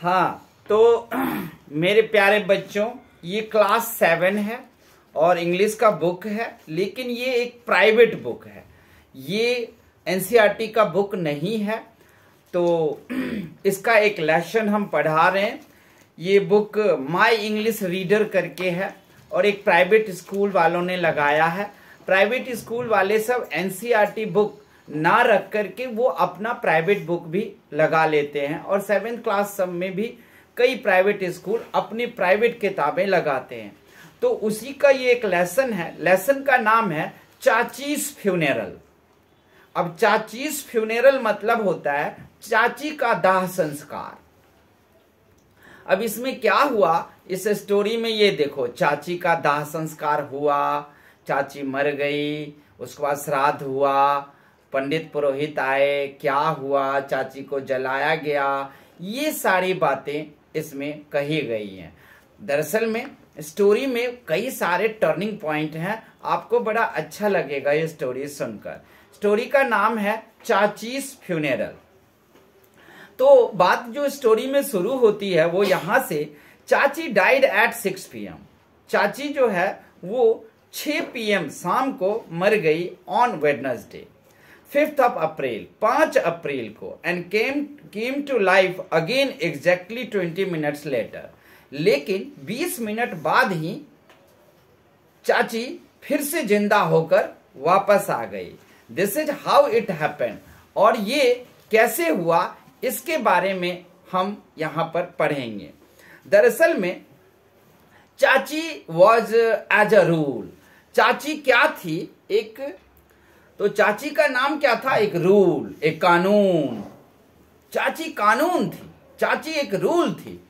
हाँ, तो मेरे प्यारे बच्चों, ये क्लास 7 है और इंग्लिश का बुक है, लेकिन ये एक प्राइवेट बुक है, ये एनसीईआरटी का बुक नहीं है। तो इसका एक लेसन हम पढ़ा रहे हैं। ये बुक माय इंग्लिश रीडर करके है और एक प्राइवेट स्कूल वालों ने लगाया है। प्राइवेट स्कूल वाले सब एनसीईआरटी बुक ना रख करके वो अपना प्राइवेट बुक भी लगा लेते हैं, और 7th क्लास सब में भी कई प्राइवेट स्कूल अपनी प्राइवेट किताबें लगाते हैं। तो उसी का ये एक लेसन है। लेसन का नाम है चाचीज फ्यूनेरल। अब चाचीज फ्यूनेरल मतलब होता है चाची का दाह संस्कार। अब इसमें क्या हुआ, इस स्टोरी में ये देखो, चाची का दाह संस्कार हुआ, चाची मर गई, उसके बाद श्राद्ध हुआ, पंडित पुरोहित आए, क्या हुआ, चाची को जलाया गया, ये सारी बातें इसमें कही गई हैं। दरअसल में स्टोरी में कई सारे टर्निंग पॉइंट हैं, आपको बड़ा अच्छा लगेगा ये स्टोरी सुनकर। स्टोरी का नाम है चाचीज फ्यूनेरल। तो बात जो स्टोरी में शुरू होती है वो यहां से, चाची डाइड एट 6 PM। चाची जो है वो 6 PM शाम को मर गई ऑन वेडनेसडे 5th अप्रैल, 5 अप्रैल को, and came to life again exactly 20 minutes later. लेकिन 20 मिनट बाद ही चाची फिर से जिंदा होकर वापस आ गई। This is how it happened. और ये कैसे हुआ इसके बारे में हम यहां पर पढ़ेंगे। दरअसल में चाची वॉज एज अ रूल। चाची क्या थी, एक, तो चाची का नाम क्या था, एक रूल, एक कानून। चाची कानून थी, चाची एक रूल थी।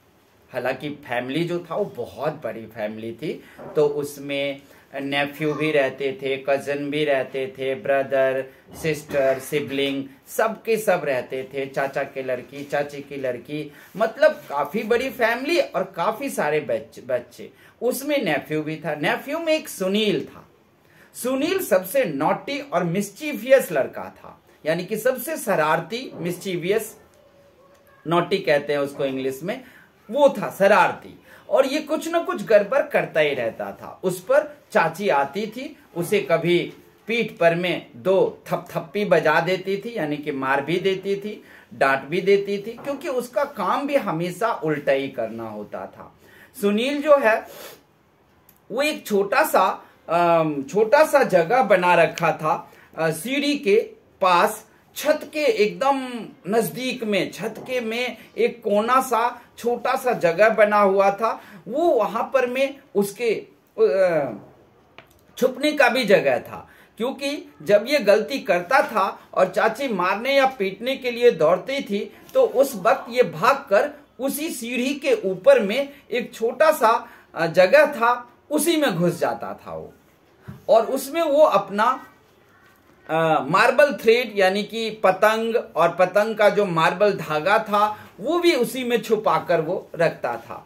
हालांकि फैमिली जो था वो बहुत बड़ी फैमिली थी, तो उसमें नेफ्यू भी रहते थे, कजन भी रहते थे, ब्रदर, सिस्टर, सिबलिंग, सबके सब रहते थे, चाचा के लड़की, चाची की लड़की, मतलब काफी बड़ी फैमिली और काफी सारे बच्चे। उसमें नेफ्यू भी था। नेफ्यू में एक सुनील था। सुनील सबसे नॉटी और मिस्चीवियस लड़का था, यानी कि सबसे शरारती, मिस्चीवियस, नॉटी कहते हैं उसको इंग्लिश में, वो था शरारती, और ये कुछ न कुछ गड़बड़ करता ही रहता था। उस पर चाची आती थी, उसे कभी पीठ पर में 2 थप्पी बजा देती थी, यानी कि मार भी देती थी, डांट भी देती थी, क्योंकि उसका काम भी हमेशा उल्टा ही करना होता था। सुनील जो है वो एक छोटा सा जगह बना रखा था सीढ़ी के पास, छत के एकदम नजदीक में, छत के में एक कोना सा छोटा सा जगह बना हुआ था। वो वहां पर में उसके छुपने का भी जगह था, क्योंकि जब ये गलती करता था और चाची मारने या पीटने के लिए दौड़ती थी, तो उस वक्त ये भागकर उसी सीढ़ी के ऊपर में एक छोटा सा जगह था, उसी में घुस जाता था वो, और उसमें वो अपना मार्बल थ्रेड, यानी कि पतंग, और पतंग का जो मार्बल धागा था वो भी उसी में छुपाकर वो रखता था।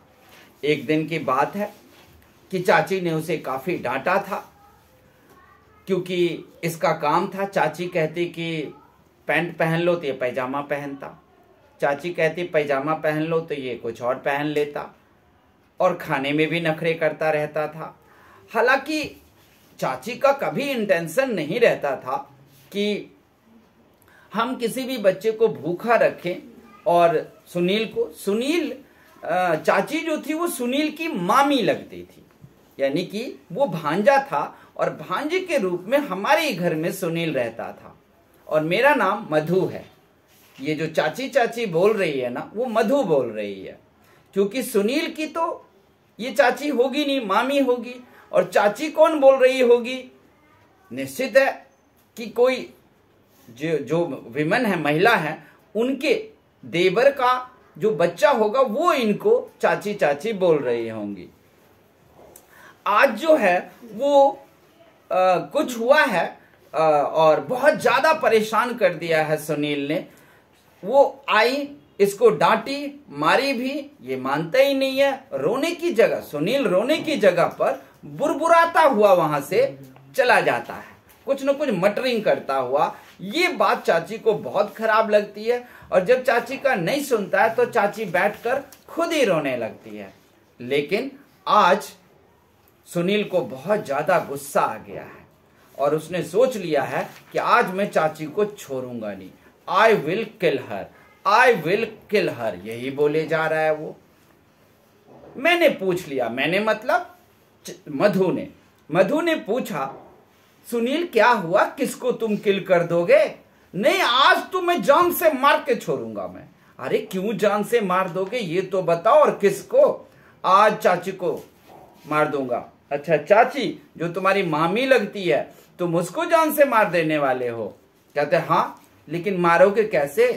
एक दिन की बात है कि चाची ने उसे काफी डांटा था, क्योंकि इसका काम था। चाची कहती कि पैंट पहन लो तो ये पैजामा पहनता, चाची कहती पैजामा पहन लो तो ये कुछ और पहन लेता, और खाने में भी नखरे करता रहता था। हालांकि चाची का कभी इंटेंशन नहीं रहता था कि हम किसी भी बच्चे को भूखा रखें, और सुनील चाची जो थी वो सुनील की मामी लगती थी, यानी कि वो भांजा था, और भांजे के रूप में हमारे घर में सुनील रहता था, और मेरा नाम मधु है। ये जो चाची बोल रही है ना, वो मधु बोल रही है, क्योंकि सुनील की तो ये चाची होगी नहीं, मामी होगी। और चाची कौन बोल रही होगी, निश्चित है कि कोई जो विमन है, महिला है, उनके देवर का जो बच्चा होगा वो इनको चाची बोल रही होंगी। आज जो है वो कुछ हुआ है और बहुत ज्यादा परेशान कर दिया है सुनील ने। वो आई, इसको डांटी, मारी भी, ये मानता ही नहीं है। रोने की जगह, सुनील रोने की जगह पर बुरबुराता हुआ वहां से चला जाता है, कुछ न कुछ मटरिंग करता हुआ ये बात चाची को बहुत खराब लगती है और जब चाची का नहीं सुनता है तो चाची बैठकर खुद ही रोने लगती है। लेकिन आज सुनील को बहुत ज्यादा गुस्सा आ गया है और उसने सोच लिया है कि आज मैं चाची को छोड़ूंगा नहीं। I will kill her, I will kill हर, यही बोले जा रहा है वो। मैंने पूछ लिया, मैंने मतलब मधु ने पूछा, सुनील क्या हुआ, किसको तुम किल कर दोगे? नहीं, आज तो मैं जान से मार के छोड़ूंगा मैं। अरे क्यों जान से मार दोगे ये तो बताओ, और किसको? आज चाची को मार दूंगा। अच्छा चाची जो तुम्हारी मामी लगती है तुम उसको जान से मार देने वाले हो? कहते हाँ, लेकिन मारोगे कैसे?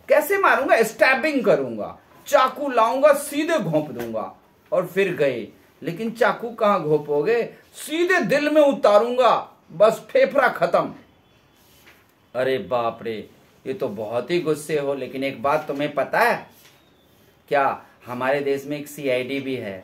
कैसे मारूंगा? स्टैबिंग करूंगा, चाकू लाऊंगा, सीधे घोंप दूंगा। और फिर गए, लेकिन चाकू कहां घोंपोगे? सीधे दिल में उतारूंगा, बस फेफड़ा खत्म। अरे बाप रे, ये तो बहुत ही गुस्से हो। लेकिन एक बात तुम्हें पता है क्या? हमारे देश में एक सीआईडी भी है,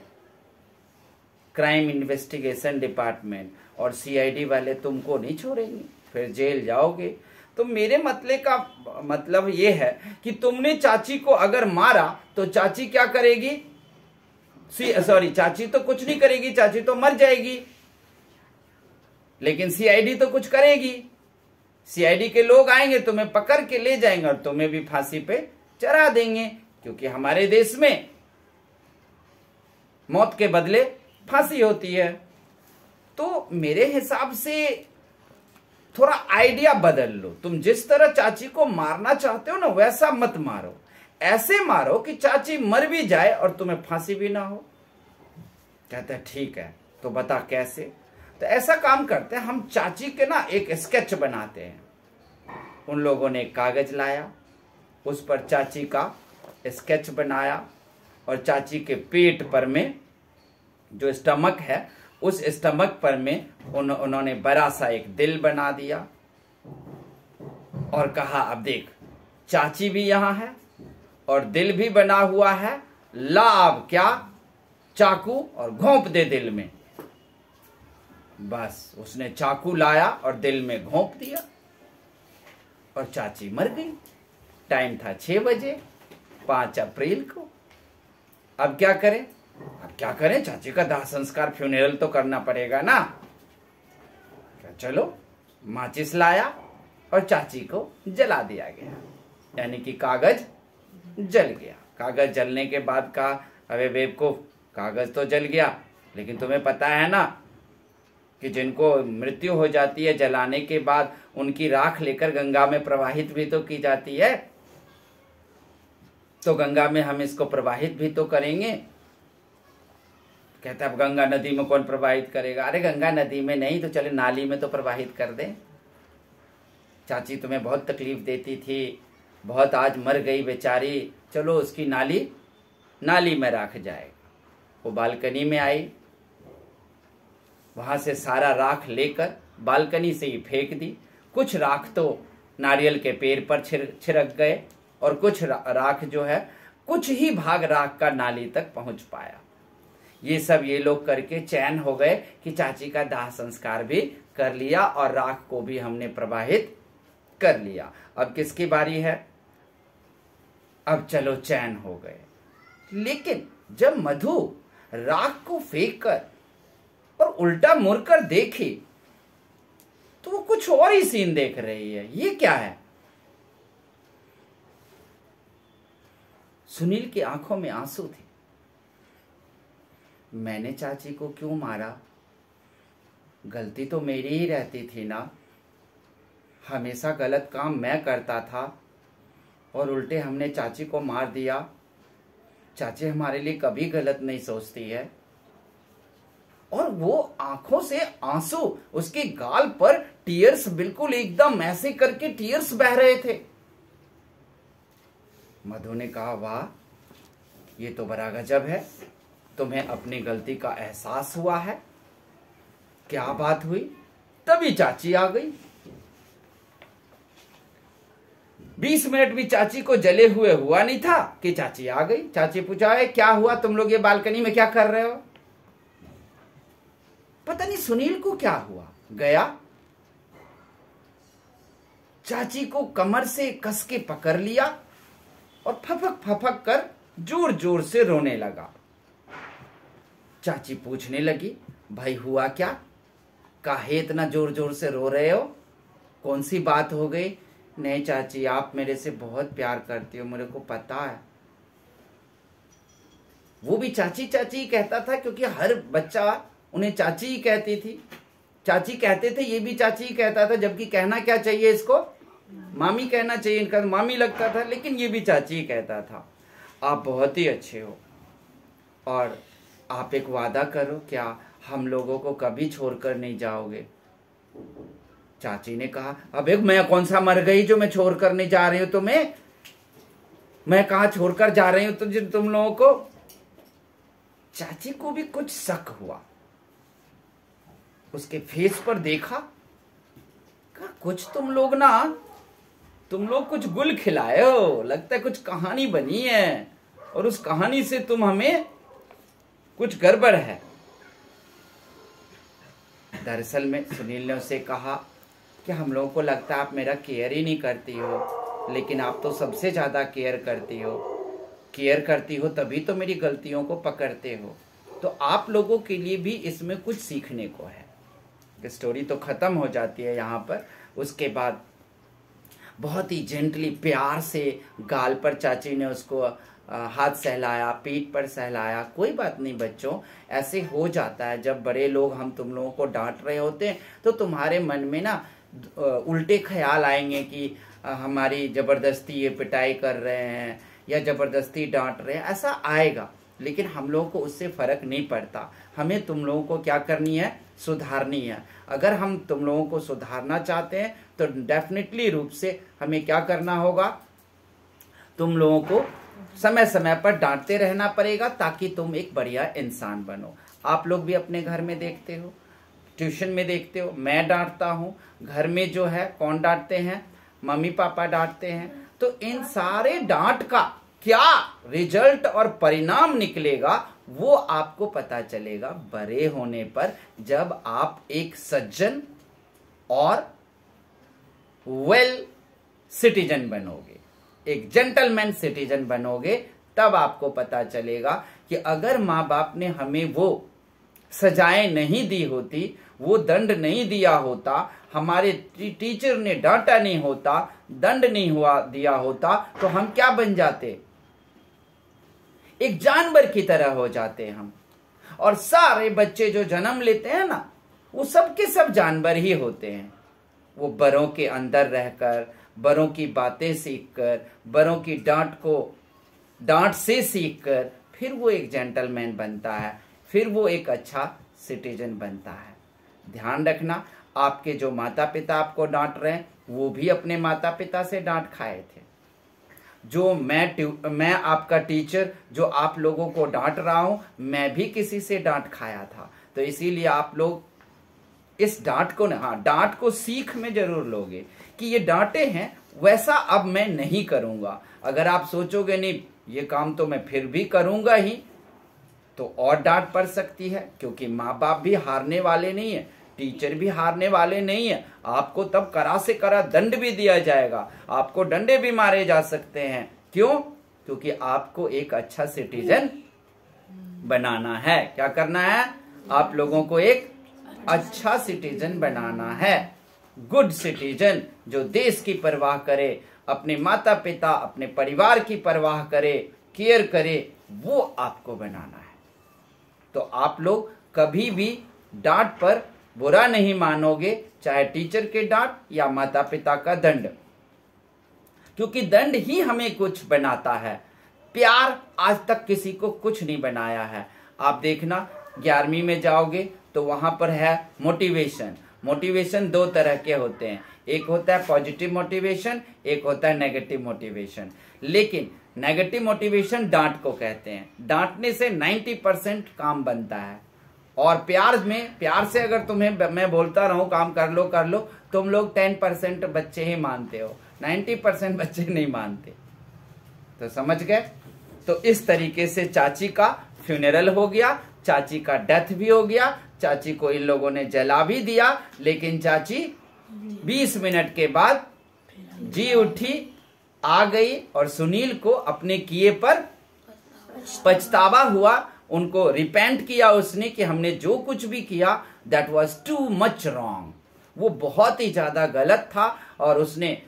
क्राइम इन्वेस्टिगेशन डिपार्टमेंट, और सीआईडी वाले तुमको नहीं छोड़ेंगे, फिर जेल जाओगे। तो मेरे मतलब ये है कि तुमने चाची को अगर मारा तो चाची क्या करेगी? चाची तो कुछ नहीं करेगी, चाची तो मर जाएगी, लेकिन सीआईडी तो कुछ करेगी। सीआईडी के लोग आएंगे, तुम्हें पकड़ के ले जाएंगे और तुम्हें भी फांसी पे चढ़ा देंगे, क्योंकि हमारे देश में मौत के बदले फांसी होती है। तो मेरे हिसाब से थोड़ा आइडिया बदल लो। तुम जिस तरह चाची को मारना चाहते हो ना, वैसा मत मारो। ऐसे मारो कि चाची मर भी जाए और तुम्हें फांसी भी ना हो। कहते हैं ठीक है, तो बता कैसे? तो ऐसा काम करते हैं, हम चाची के ना एक स्केच बनाते हैं। उन लोगों ने एक कागज लाया, उस पर चाची का स्केच बनाया और चाची के पेट पर में जो स्टमक है, उस स्टमक पर में उन्होंने बड़ा सा एक दिल बना दिया और कहा अब देख, चाची भी यहां है और दिल भी बना हुआ है, ला अब क्या, चाकू और घोंप दे दिल में। बस उसने चाकू लाया और दिल में घोंप दिया और चाची मर गई। टाइम था 6 बजे, 5 अप्रैल को। अब क्या करें? चाची का दाह संस्कार, फ्यूनरल तो करना पड़ेगा ना। चलो, माचिस लाया और चाची को जला दिया गया, यानी कि कागज जल गया। कागज जलने के बाद कहा, अबे बेवकूफ, कागज तो जल गया, लेकिन तुम्हें पता है ना कि जिनको मृत्यु हो जाती है जलाने के बाद, उनकी राख लेकर गंगा में प्रवाहित भी तो की जाती है। तो गंगा में हम इसको प्रवाहित भी तो करेंगे। कहता है अब गंगा नदी में कौन प्रवाहित करेगा? अरे गंगा नदी में नहीं तो चले नाली में तो प्रवाहित कर दे। चाची तुम्हें बहुत तकलीफ देती थी, बहुत आज मर गई बेचारी, चलो उसकी नाली में रख जाएगा। वो बालकनी में आई, वहां से सारा राख लेकर बालकनी से ही फेंक दी। कुछ राख तो नारियल के पेड़ पर छिड़क गए और कुछ राख जो है, कुछ ही भाग राख का नाली तक पहुंच पाया। ये लोग करके चैन हो गए कि चाची का दाह संस्कार भी कर लिया और राख को भी हमने प्रवाहित कर लिया। अब किसकी बारी है? अब चलो चैन हो गए। लेकिन जब मधु राख को फेंक कर और उल्टा मुड़कर देखी तो वो कुछ और ही सीन देख रही है। ये क्या है? सुनील की आंखों में आंसू थे। मैंने चाची को क्यों मारा? गलती तो मेरी ही रहती थी ना। हमेशा गलत काम मैं करता था और उल्टे हमने चाची को मार दिया। चाची हमारे लिए कभी गलत नहीं सोचती है। और वो आंखों से आंसू, उसके गाल पर टीयर्स, बिल्कुल एकदम ऐसे करके टीयर्स बह रहे थे। मधु ने कहा, वाह, ये तो बड़ा गजब है, तुम्हें अपनी गलती का एहसास हुआ है। क्या बात हुई? तभी चाची आ गई। 20 मिनट भी चाची को जले हुए हुआ नहीं था कि चाची आ गई। चाची पूछा, है क्या हुआ, तुम लोग ये बालकनी में क्या कर रहे हो? पता नहीं सुनील को क्या हुआ, गया चाची को कमर से कस के पकड़ लिया और फपक फपक कर जोर जोर से रोने लगा। चाची पूछने लगी, भाई हुआ क्या? काहे इतना जोर जोर से रो रहे हो? कौन सी बात हो गई? नहीं चाची, आप मेरे से बहुत प्यार करती हो, मेरे को पता है। वो भी चाची चाची कहता था क्योंकि हर बच्चा उन्हें चाची ही कहती थी, चाची कहते थे, ये भी चाची ही कहता था, जबकि कहना क्या चाहिए इसको? मामी कहना चाहिए, इनका मामी लगता था, लेकिन ये भी चाची ही कहता था। आप बहुत ही अच्छे हो और आप एक वादा करो, क्या हम लोगों को कभी छोड़कर नहीं जाओगे? चाची ने कहा, अबे मैं कौन सा मर गई जो मैं छोड़कर नहीं जा रही हूं तुम्हें? मैं कहा छोड़कर जा रही हूं तुम लोगों को? चाची को भी कुछ शक हुआ, उसके फेस पर देखा, कहा कुछ तुम लोग कुछ गुल खिलाए हो, लगता है कुछ कहानी बनी है और उस कहानी से तुम हमें कुछ गड़बड़ है। दरअसल में सुनील ने उसे कहा कि हम लोगों को लगता है आप मेरा केयर ही नहीं करती हो, लेकिन आप तो सबसे ज्यादा केयर करती हो तभी तो मेरी गलतियों को पकड़ते हो। तो आप लोगों के लिए भी इसमें कुछ सीखने को है। स्टोरी तो खत्म हो जाती है यहाँ पर। उसके बाद बहुत ही जेंटली प्यार से गाल पर चाची ने उसको हाथ सहलाया, पीठ पर सहलाया। कोई बात नहीं बच्चों, ऐसे हो जाता है, जब बड़े लोग हम तुम लोगों को डांट रहे होते हैं तो तुम्हारे मन में ना उल्टे ख्याल आएंगे कि हमारी जबरदस्ती ये पिटाई कर रहे हैं या जबरदस्ती डांट रहे हैं, ऐसा आएगा। लेकिन हम लोगों को उससे फर्क नहीं पड़ता। हमें तुम लोगों को क्या करनी है? सुधारनी है। अगर हम तुम लोगों को सुधारना चाहते हैं तो डेफिनेटली रूप से हमें क्या करना होगा? तुम लोगों को समय समय पर डांटते रहना पड़ेगा ताकि तुम एक बढ़िया इंसान बनो। आप लोग भी अपने घर में देखते हो, ट्यूशन में देखते हो, मैं डांटता हूँ। घर में जो है कौन डांटते हैं? मम्मी पापा डांटते हैं। तो इन सारे डांट का क्या रिजल्ट और परिणाम निकलेगा वो आपको पता चलेगा बड़े होने पर, जब आप एक सज्जन और वेल सिटीजन बनोगे, एक जेंटलमैन सिटीजन बनोगे। तब आपको पता चलेगा कि अगर माँ बाप ने हमें वो सजाएं नहीं दी होती, वो दंड नहीं दिया होता, हमारे टीचर ने डांटा नहीं होता, दंड नहीं हुआ दिया होता, तो हम क्या बन जाते? एक जानवर की तरह हो जाते हम। और सारे बच्चे जो जन्म लेते हैं ना, वो सब के सब जानवर ही होते हैं। वो बड़ों के अंदर रहकर, बड़ों की बातें सीखकर, बड़ों की डांट से सीखकर फिर वो एक जेंटलमैन बनता है, फिर वो एक अच्छा सिटीजन बनता है। ध्यान रखना, आपके जो माता पिता आपको डांट रहे हैं वो भी अपने माता पिता से डांट खाए थे। जो मैं आपका टीचर जो आप लोगों को डांट रहा हूं, मैं भी किसी से डांट खाया था। तो इसीलिए आप लोग इस डांट को डांट को सीख में जरूर लोगे कि ये डांटे हैं, वैसा अब मैं नहीं करूंगा। अगर आप सोचोगे नहीं ये काम तो मैं फिर भी करूंगा ही, तो और डांट पड़ सकती है, क्योंकि माँ बाप भी हारने वाले नहीं है, टीचर भी हारने वाले नहीं है। आपको तब कड़ा से कड़ा दंड भी दिया जाएगा, आपको डंडे भी मारे जा सकते हैं। क्यों? क्योंकि आपको एक अच्छा सिटीजन बनाना है। क्या करना है? आप लोगों को एक अच्छा सिटीजन बनाना है, गुड सिटीजन, जो देश की परवाह करे, अपने माता पिता, अपने परिवार की परवाह करे, केयर करे, वो आपको बनाना है। तो आप लोग कभी भी डांट पर बुरा नहीं मानोगे, चाहे टीचर के डांट या माता पिता का दंड, क्योंकि दंड ही हमें कुछ बनाता है। प्यार आज तक किसी को कुछ नहीं बनाया है। आप देखना 11वीं में जाओगे तो वहां पर है मोटिवेशन। मोटिवेशन दो तरह के होते हैं, एक होता है पॉजिटिव मोटिवेशन, एक होता है नेगेटिव मोटिवेशन। लेकिन नेगेटिव मोटिवेशन डांट को कहते हैं। डांटने से 90% काम बनता है। और प्यार से अगर तुम्हें मैं बोलता रहूं काम कर लो, तुम लोग 10% बच्चे ही मानते हो, 90% बच्चे नहीं मानते। तो समझ गए? तो इस तरीके से चाची का फ्यूनरल हो गया, चाची का डेथ भी हो गया, चाची को इन लोगों ने जला भी दिया, लेकिन चाची 20 मिनट के बाद जी उठी, आ गई और सुनील को अपने किए पर पछतावा हुआ। उनको रिपेंट किया उसने कि हमने जो कुछ भी किया that was too much wrong, वो बहुत ही ज्यादा गलत था। और उसने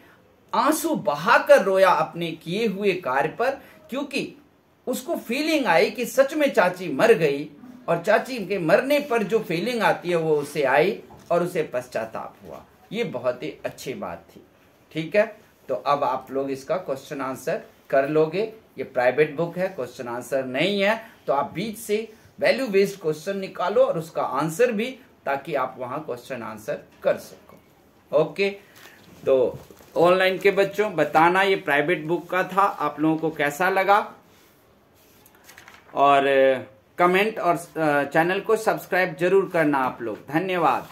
आंसू बहाकर रोया अपने किए हुए कार्य पर, क्योंकि उसको फीलिंग आई कि सच में चाची मर गई, और चाची के मरने पर जो फीलिंग आती है वो उसे आई और उसे पश्चाताप हुआ। ये बहुत ही अच्छी बात थी। ठीक है, तो अब आप लोग इसका क्वेश्चन आंसर कर लोगे। ये प्राइवेट बुक है, क्वेश्चन आंसर नहीं है, तो आप बीच से वैल्यू बेस्ड क्वेश्चन निकालो और उसका आंसर भी, ताकि आप वहां क्वेश्चन आंसर कर सको। ओके, तो ऑनलाइन के बच्चों बताना ये प्राइवेट बुक का था, आप लोगों को कैसा लगा, और कमेंट और चैनल को सब्सक्राइब जरूर करना आप लोग। धन्यवाद।